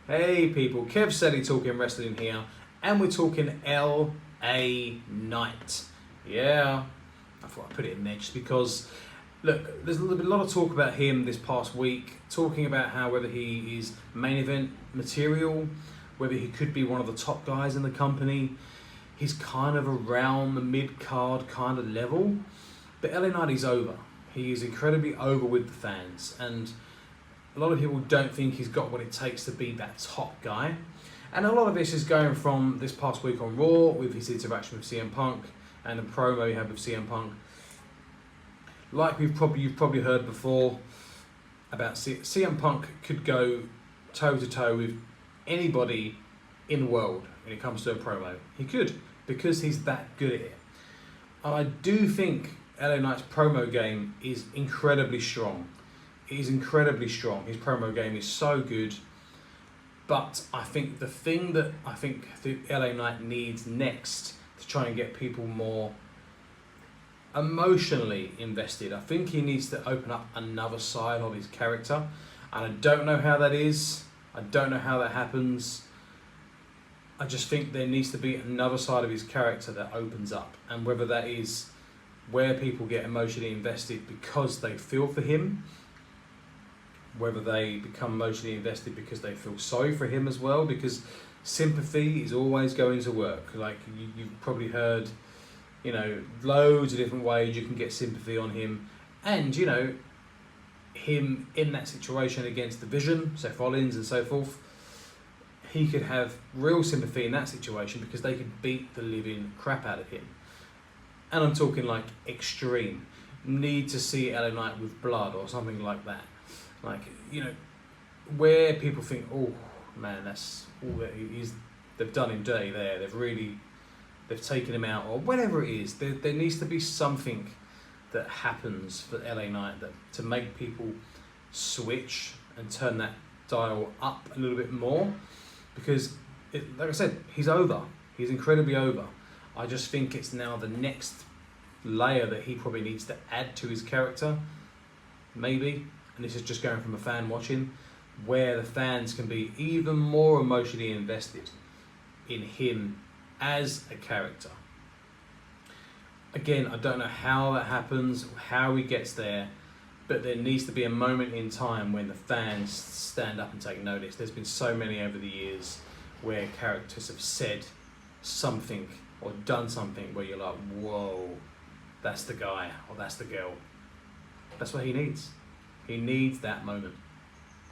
Hey people, Kev Selly talking wrestling here, and we're talking LA Knight. Yeah, I thought I'd put it in there just because, look, there's been a lot of talk about him this past week, talking about how whether he is main event material, whether he could be one of the top guys in the company. He's kind of around the mid-card kind of level, but LA Knight is over. He is incredibly over with the fans, and a lot of people don't think he's got what it takes to be that top guy. And a lot of this is going from this past week on Raw with his interaction with CM Punk and the promo he had with CM Punk. Like you've probably heard before about CM Punk could go toe to toe with anybody in the world when it comes to a promo. He could, because he's that good at it. And I do think LA Knight's promo game is incredibly strong. He's incredibly strong. His promo game is so good. But I think the thing that the LA Knight needs next to try and get people more emotionally invested, I think he needs to open up another side of his character. And I don't know how that is. I don't know how that happens. I just think there needs to be another side of his character that opens up. And whether that is where people get emotionally invested because they feel for him, whether they become emotionally invested because they feel sorry for him as well, because sympathy is always going to work. Like you've probably heard, loads of different ways you can get sympathy on him. And, him in that situation against the Vision, Seth Rollins and so forth, he could have real sympathy in that situation because they could beat the living crap out of him. And I'm talking like extreme. Need to see LA Knight with blood or something like that. Like, where people think, oh man, that's all that they've done him dirty there. They've taken him out or whatever it is. There needs to be something that happens for LA Knight to make people switch and turn that dial up a little bit more. Because, like I said, he's over. He's incredibly over. I just think it's now the next layer that he probably needs to add to his character, maybe. And this is just going from a fan watching, where the fans can be even more emotionally invested in him as a character. Again, I don't know how that happens, how he gets there, but there needs to be a moment in time when the fans stand up and take notice. There's been so many over the years where characters have said something or done something where you're like, whoa, that's the guy or that's the girl. That's what he needs. He needs that moment.